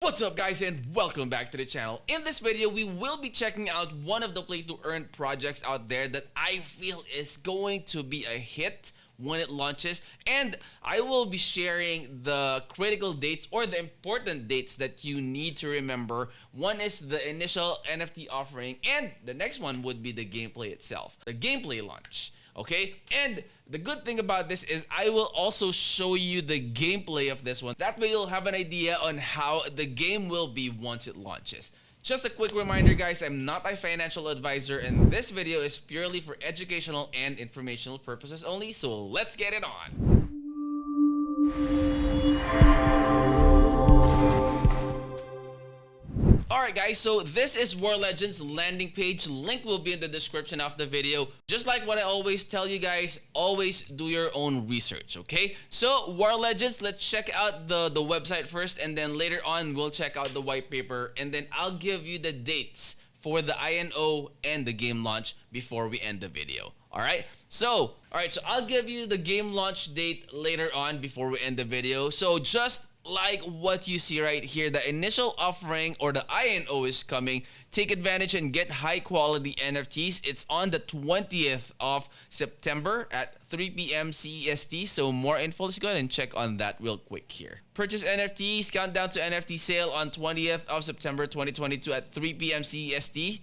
What's up guys, and welcome back to the channel. In this video, we will be checking out one of the play to earn projects out there that I feel is going to be a hit when it launches, and I will be sharing the critical dates or the important dates that you need to remember. One is the initial NFT offering, and the next one would be the gameplay itself, the gameplay launch. Okay, and the good thing about this is I will also show you the gameplay of this one. That way you'll have an idea on how the game will be once it launches. Just a quick reminder guys, I'm not a financial advisor and this video is purely for educational and informational purposes only, so let's get it on. Alright guys, so this is War Legends landing page. Link will be in the description of the video. Just like what I always tell you guys, always do your own research, okay? So War Legends, let's check out the website first, and then later on we'll check out the white paper, and then I'll give you the dates for the INO and the game launch before we end the video. Alright, so I'll give you the game launch date later on before we end the video. So just like what you see right here, the initial offering or the INO is coming. Take advantage and get high quality NFTs. It's on the 20th of September at 3 p.m. CEST. So more info, let's go ahead and check on that real quick here. Purchase NFTs, countdown to NFT sale on 20th of September 2022 at 3 p.m. CEST.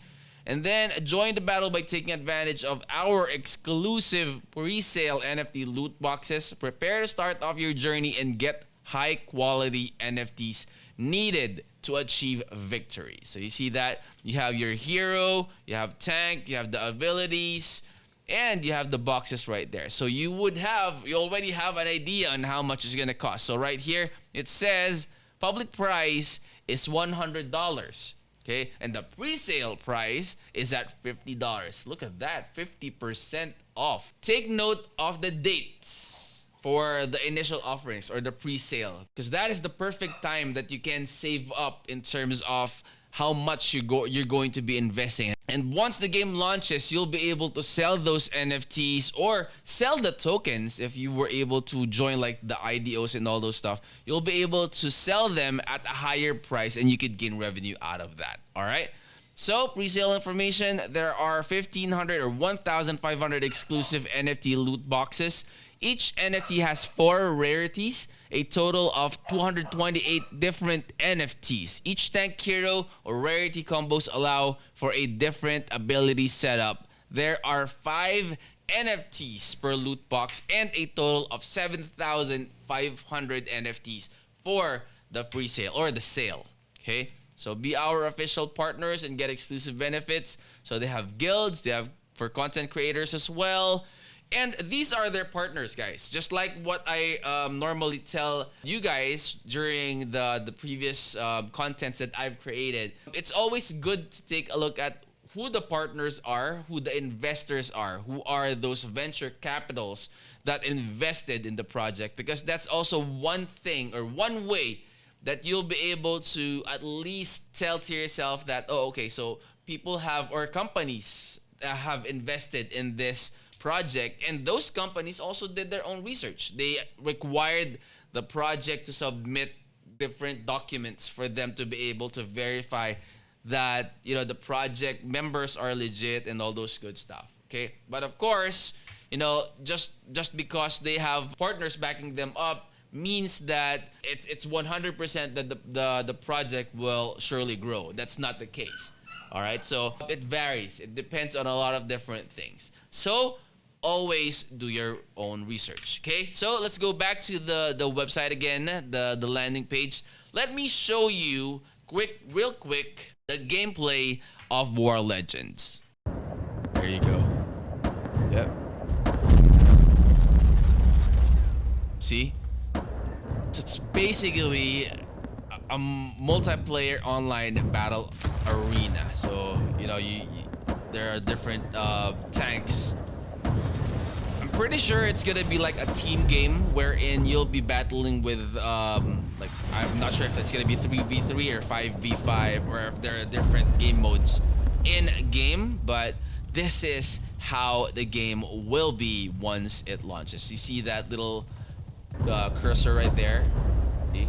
And then join the battle by taking advantage of our exclusive pre-sale NFT loot boxes. Prepare to start off your journey and get high quality NFTs needed to achieve victory. So you see that you have your hero, you have tank, you have the abilities, and you have the boxes right there. So you already have an idea on how much it's gonna cost. So right here it says public price is $100. Okay, and the pre-sale price is at $50. Look at that, 50% off. Take note of the dates for the initial offerings or the pre-sale, because that is the perfect time that you can save up in terms of how much you're going to be investing. And once the game launches, you'll be able to sell those NFTs or sell the tokens. If you were able to join like the IDOs and all those stuff, you'll be able to sell them at a higher price and you could gain revenue out of that. All right. So pre-sale information, there are 1,500 or 1,500 exclusive NFT loot boxes. Each NFT has 4 rarities, a total of 228 different NFTs. Each tank hero or rarity combos allow for a different ability setup. There are 5 NFTs per loot box and a total of 7,500 NFTs for the pre-sale or the sale. Okay, so be our official partners and get exclusive benefits. So they have guilds, they have for content creators as well. And these are their partners, guys. Just like what I normally tell you guys during the previous contents that I've created. It's always good to take a look at who the partners are, who the investors are, who are those venture capitals that invested in the project. Because that's also one thing or one way that you'll be able to at least tell to yourself that, oh, okay, so people have, or companies have invested in this project, and those companies also did their own research. They required the project to submit different documents for them to be able to verify that, you know, the project members are legit and all those good stuff. Okay, but of course, you know, just because they have partners backing them up means that it's 100% that the project will surely grow. That's not the case. All right, so it varies. It depends on a lot of different things. So always do your own research. Okay, so let's go back to the website again, the landing page. Let me show you real quick the gameplay of War Legends. There you go. Yep. See, so it's basically a multiplayer online battle arena. So you know, there are different tanks. I'm pretty sure it's gonna be like a team game wherein you'll be battling with like, I'm not sure if it's gonna be 3v3 or 5v5 or if there are different game modes in game, but this is how the game will be once it launches. You see that little cursor right there? See?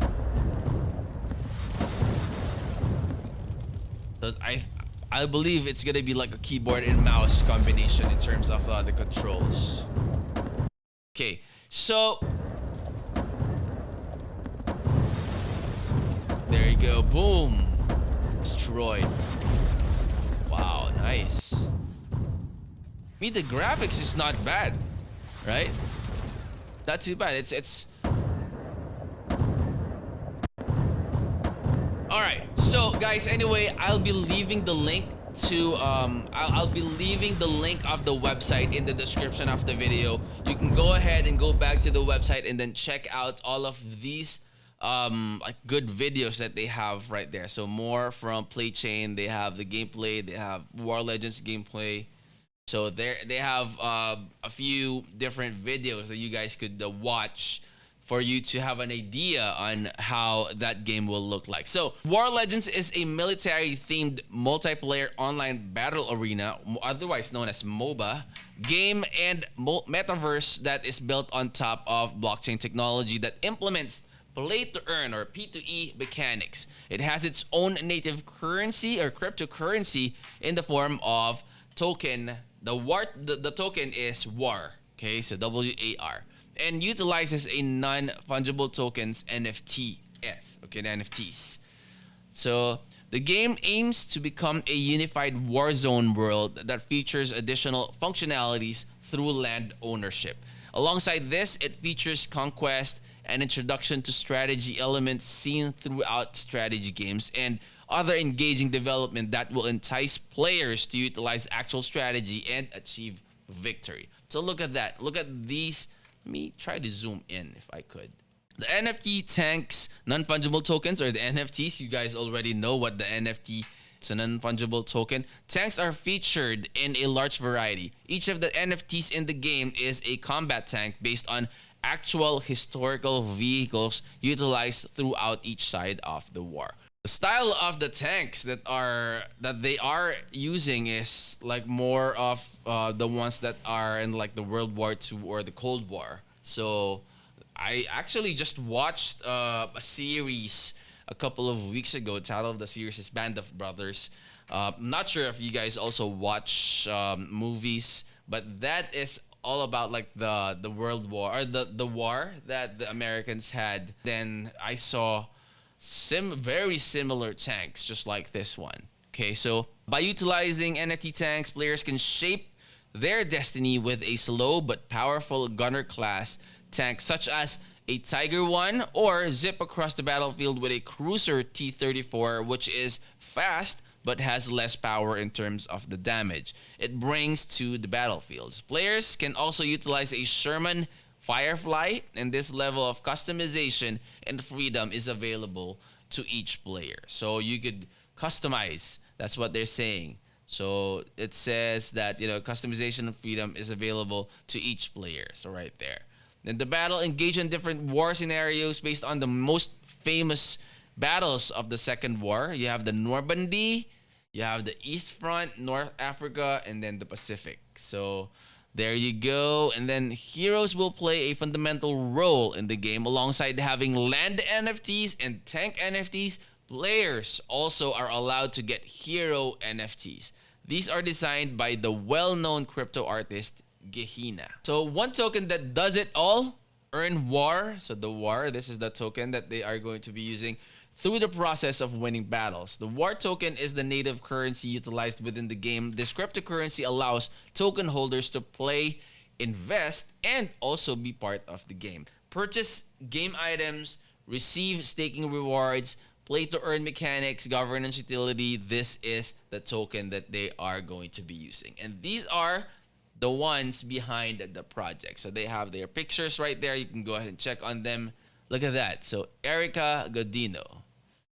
I believe it's gonna be like a keyboard and mouse combination in terms of the controls. Okay, so there you go. Boom. Destroyed. Wow, nice. I mean, the graphics is not bad, right? Not too bad. It's all right. So guys, anyway, I'll be leaving the link to I'll be leaving the link of the website in the description of the video. You can go ahead and go back to the website and then check out all of these like good videos that they have right there. So more from Playchain. They have the gameplay. They have War Legends gameplay. So they have a few different videos that you guys could watch for you to have an idea on how that game will look like. So War Legends is a military-themed multiplayer online battle arena, otherwise known as MOBA, game and metaverse that is built on top of blockchain technology that implements play-to-earn or P2E mechanics. It has its own native currency or cryptocurrency in the form of token. The token is WAR, okay, so WAR, and utilizes a non-fungible tokens NFTs, okay, the NFTs. So the game aims to become a unified warzone world that features additional functionalities through land ownership. Alongside this, it features conquest and introduction to strategy elements seen throughout strategy games and other engaging development that will entice players to utilize actual strategy and achieve victory. So look at that. Look at these. Let me try to zoom in if I could. The NFT tanks, non-fungible tokens, or the NFTs. You guys already know what the NFT, it's a non-fungible token. Tanks are featured in a large variety. Each of the NFTs in the game is a combat tank based on actual historical vehicles utilized throughout each side of the war. The style of the tanks that they are using is like more of the ones that are in like the World War II or the Cold War. So I actually just watched a series a couple of weeks ago. The title of the series is Band of Brothers. I'm not sure if you guys also watch movies, but that is all about like the World War or the war that the Americans had. Then I saw very similar tanks just like this one. Okay, so by utilizing NFT tanks, players can shape their destiny with a slow but powerful gunner class tank such as a Tiger 1, or zip across the battlefield with a cruiser T-34, which is fast but has less power in terms of the damage it brings to the battlefields. Players can also utilize a Sherman Firefly, and this level of customization and freedom is available to each player. So you could customize, that's what they're saying. So it says that, you know, customization and freedom is available to each player. So right there. Then the battle engage in different war scenarios based on the most famous battles of the Second War. You have the Normandy, you have the East Front, North Africa, and then the Pacific. So there you go. And then heroes will play a fundamental role in the game alongside having land NFTs and tank NFTs. Players also are allowed to get hero NFTs. These are designed by the well-known crypto artist Gehenna. So one token that does it all, earn war. So the war, this is the token that they are going to be using through the process of winning battles. The war token is the native currency utilized within the game. This cryptocurrency allows token holders to play, invest, and also be part of the game. Purchase game items, receive staking rewards, play to earn mechanics, governance utility. This is the token that they are going to be using. And these are the ones behind the project. So they have their pictures right there. You can go ahead and check on them. Look at that. So Erica Godino.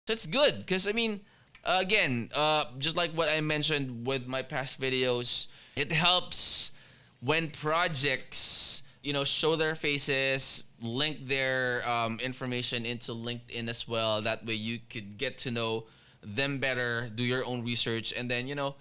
So it's good because, I mean, again, just like what I mentioned with my past videos, it helps when projects, you know, show their faces, link their information into LinkedIn as well. That way you could get to know them better, do your own research, and then, you know,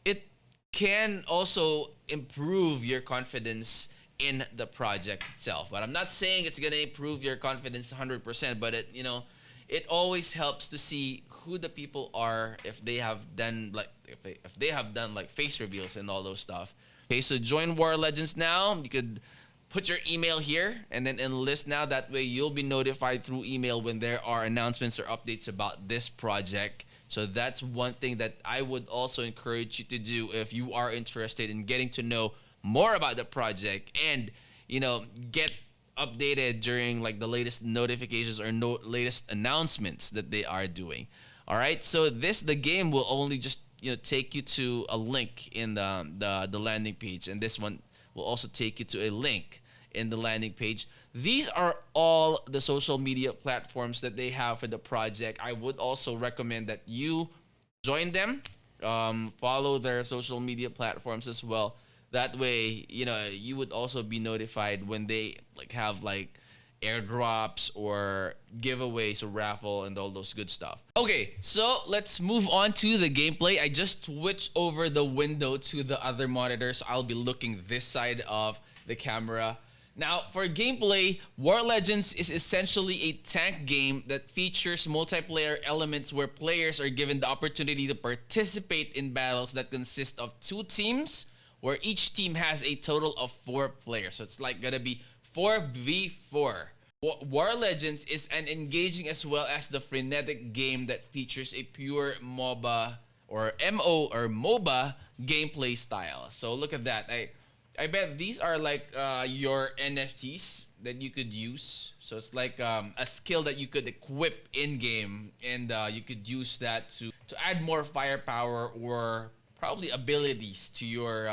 it can also improve your confidence in the project itself. But I'm not saying it's going to improve your confidence 100%, but it, you know, it always helps to see who the people are if they have done like if they have done like face reveals and all those stuff. Okay, so join War Legends now. You could put your email here and then enlist now. That way you'll be notified through email when there are announcements or updates about this project. So that's one thing that I would also encourage you to do if you are interested in getting to know more about the project and, you know, get updated during like the latest notifications or latest announcements that they are doing. All right, so the game will only just, you know, take you to a link in the landing page, and this one will also take you to a link in the landing page. These are all the social media platforms that they have for the project. I would also recommend that you join them, follow their social media platforms as well. That way, you know, you would also be notified when they like have like airdrops or giveaways or raffle and all those good stuff. Okay, so let's move on to the gameplay. I just switched over the window to the other monitor, so I'll be looking this side of the camera. Now, for gameplay, War Legends is essentially a tank game that features multiplayer elements where players are given the opportunity to participate in battles that consist of 2 teams, where each team has a total of 4 players. So it's like gonna be 4v4. War Legends is an engaging as well as the frenetic game that features a pure MOBA or MOBA gameplay style. So look at that. I bet these are like your NFTs that you could use. So it's like a skill that you could equip in game, and you could use that to add more firepower or probably abilities to your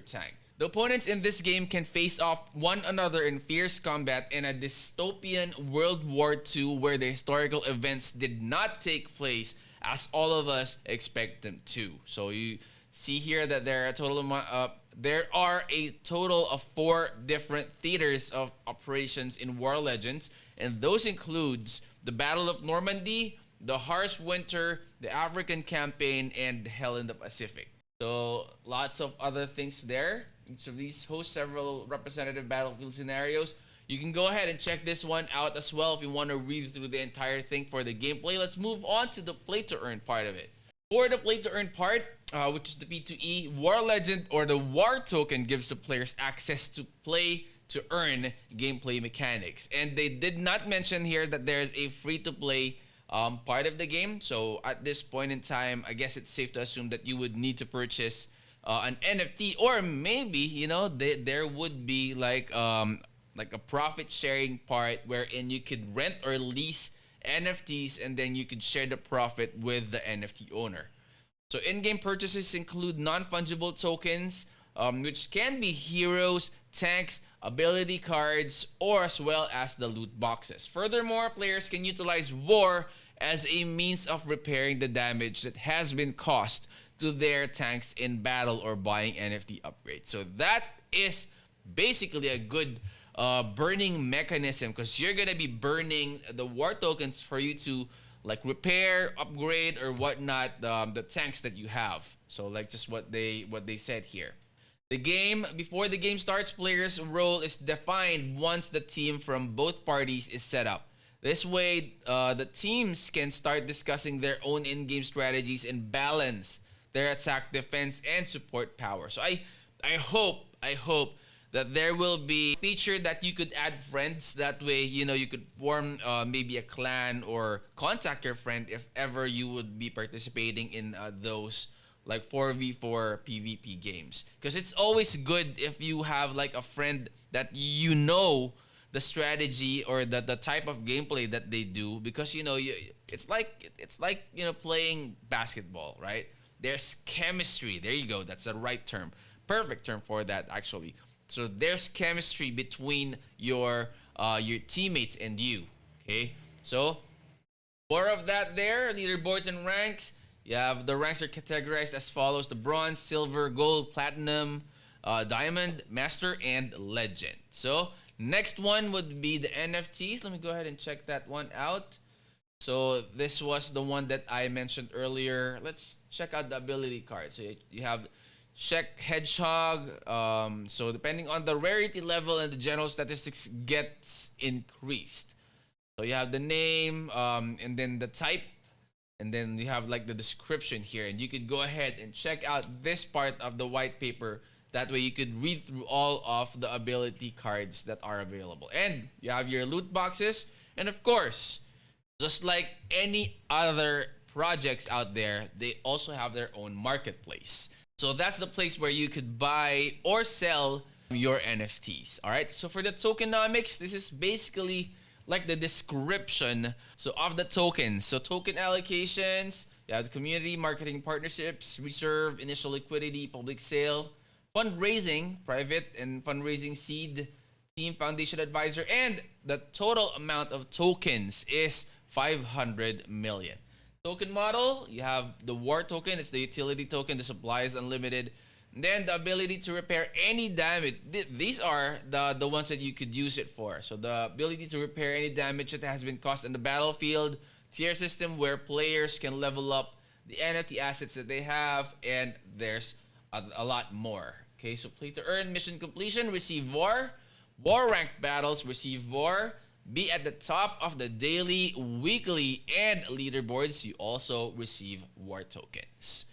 tank. The opponents in this game can face off one another in fierce combat in a dystopian World War II where the historical events did not take place as all of us expect them to. So you see here that there are a total of 4 different theaters of operations in War Legends, and those includes the Battle of Normandy, the Harsh Winter, the African Campaign, and Hell in the Pacific. So lots of other things there. Each of these host several representative battlefield scenarios. You can go ahead and check this one out as well if you want to read through the entire thing for the gameplay. Let's move on to the play to earn part of it. For the play to earn part, which is the P2E, War Legend or the War Token gives the players access to play to earn gameplay mechanics. And they did not mention here that there's a free to play part of the game. So at this point in time, I guess it's safe to assume that you would need to purchase an NFT, or maybe, you know, there would be like a profit sharing part wherein you could rent or lease NFTs and then you could share the profit with the NFT owner. So in-game purchases include non-fungible tokens, which can be heroes, tanks, ability cards, or as well as the loot boxes. Furthermore, players can utilize war as a means of repairing the damage that has been caused to their tanks in battle or buying NFT upgrades. So that is basically a good burning mechanism, because you're gonna be burning the war tokens for you to like repair, upgrade, or whatnot the tanks that you have. So like just what they said here. The game, before the game starts, players' role is defined once the team from both parties is set up. This way, the teams can start discussing their own in-game strategies and balance their attack, defense, and support power. So I hope that there will be a feature that you could add friends. That way, you know, you could form maybe a clan or contact your friend if ever you would be participating in those like 4v4 PvP games. Because it's always good if you have like a friend that you know the strategy or the type of gameplay that they do, because you know it's like you know, playing basketball, right? There's chemistry. There you go. That's the right term. Perfect term for that, actually. So there's chemistry between your teammates and you. Okay. So more of that there. Leaderboards and ranks. You have the ranks are categorized as follows: the bronze, silver, gold, platinum, diamond, master, and legend. So next one would be the NFTs. Let me go ahead and check that one out. So this was the one that I mentioned earlier. Let's check out the ability card. So you have Check Hedgehog. So depending on the rarity level and the general statistics gets increased. So you have the name, and then the type, and then you have like the description here, and you could go ahead and check out this part of the white paper. That way you could read through all of the ability cards that are available. And you have your loot boxes, and of course, just like any other projects out there, they also have their own marketplace. So that's the place where you could buy or sell your NFTs. All right. So for the tokenomics, this is basically like the description of the tokens. So token allocations, you have the community, marketing partnerships, reserve, initial liquidity, public sale, fundraising, private and fundraising seed, team, foundation, advisor, and the total amount of tokens is 500 million. Token model, you have the war token, it's the utility token, the supply is unlimited. And then the ability to repair any damage. These are the ones that you could use it for. So the ability to repair any damage that has been caused in the battlefield, tier system where players can level up the NFT assets that they have, and there's a lot more. Okay, so play to earn, mission completion, receive war ranked battles, receive war, be at the top of the daily, weekly, and leaderboards. You also receive war tokens.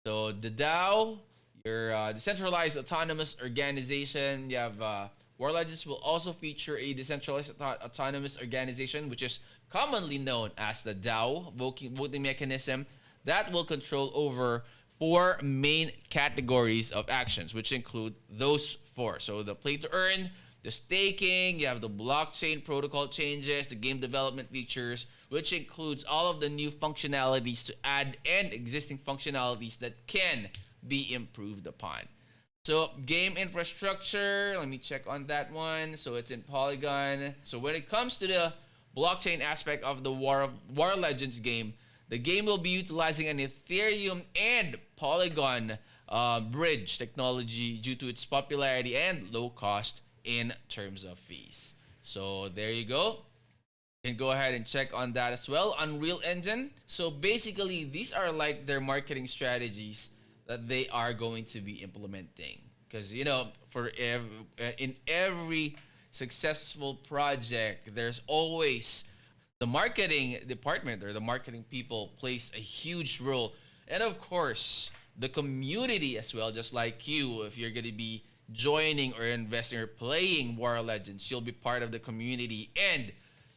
So the DAO, your decentralized autonomous organization. You have War Legends will also feature a decentralized autonomous organization, which is commonly known as the DAO, voting mechanism that will control over 4 main categories of actions, which include those 4. So the play to earn, the staking, you have the blockchain protocol changes, the game development features, which includes all of the new functionalities to add and existing functionalities that can be improved upon. So game infrastructure, let me check on that one. So it's in Polygon. So when it comes to the blockchain aspect of the War Legends game, the game will be utilizing an Ethereum and Polygon bridge technology due to its popularity and low cost in terms of fees. So there you go. You can go ahead and check on that as well. Unreal Engine. So basically, these are like their marketing strategies that they are going to be implementing. Because, you know, in every successful project, there's always the marketing department or the marketing people plays a huge role. And of course, the community as well, just like you, if you're going to be joining or investing or playing War Legends, you'll be part of the community, and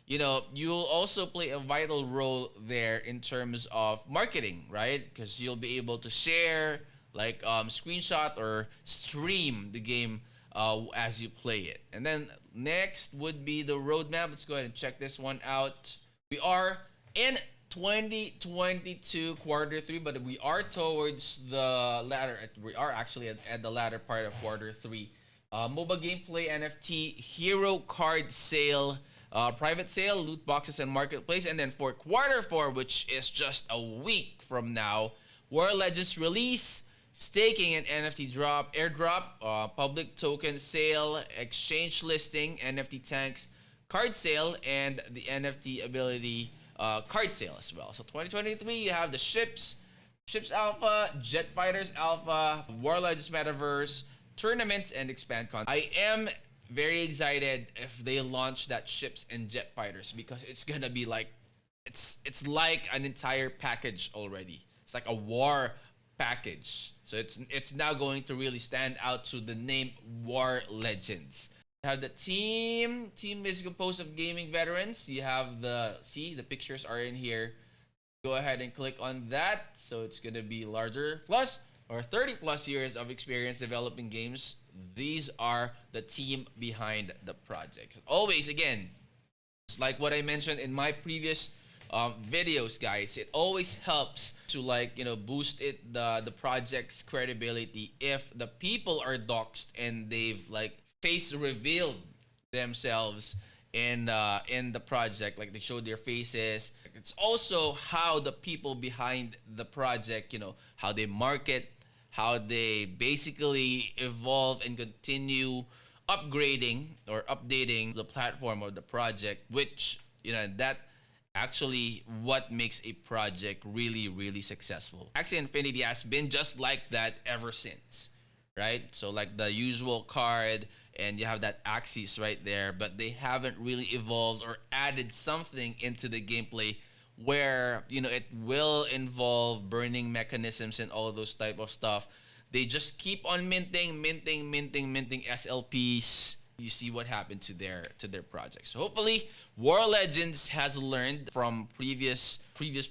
you know you'll also play a vital role there in terms of marketing, right? Because you'll be able to share, like screenshot or stream the game as you play it. And then next would be the roadmap. Let's go ahead and check this one out. We are in 2022 quarter 3, but we are towards the latter. We are actually at the latter part of quarter 3. MOBA gameplay, NFT, hero card sale, private sale, loot boxes, and marketplace. And then for quarter 4, which is just a week from now, War Legends release, staking and NFT drop, airdrop, public token sale, exchange listing, NFT tanks, card sale, and the NFT ability card sale as well. So 2023, you have the ships alpha, jet fighters alpha, War Legends Metaverse, tournaments, and expand content. I am very excited if they launch that ships and jet fighters, because it's gonna be like it's like an entire package already. It's like a war package. So it's now going to really stand out to the name War Legends. You have the team. Team is composed of gaming veterans. You have the pictures are in here. Go ahead and click on that. So it's gonna be larger plus or 30 plus years of experience developing games. These are the team behind the project. Always, again, it's like what I mentioned in my previous videos, guys. It always helps to, like, you know, boost the project's credibility if the people are doxxed and they've like face revealed themselves in the project, like they showed their faces. It's also how the people behind the project, you know, how they market, how they basically evolve and continue upgrading or updating the platform or the project, which, you know, that actually what makes a project really, really successful. Axie Infinity has been just like that ever since, right? So like the usual card, and you have that Axis right there, but they haven't really evolved or added something into the gameplay where, you know, it will involve burning mechanisms and all those type of stuff. They just keep on minting SLPs. You see what happened to their projects. So hopefully War Legends has learned from previous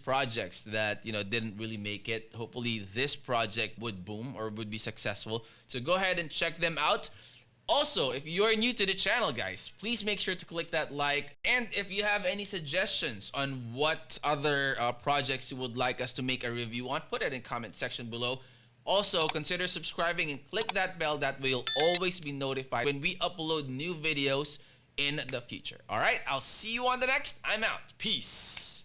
projects that, you know, didn't really make it. Hopefully this project would boom or would be successful. So go ahead and check them out. Also, if you're new to the channel, guys, please make sure to click that like. And if you have any suggestions on what other projects you would like us to make a review on, put it in comment section below. Also, consider subscribing and click that bell. That way you'll always be notified when we upload new videos in the future. All right, I'll see you on the next. I'm out. Peace.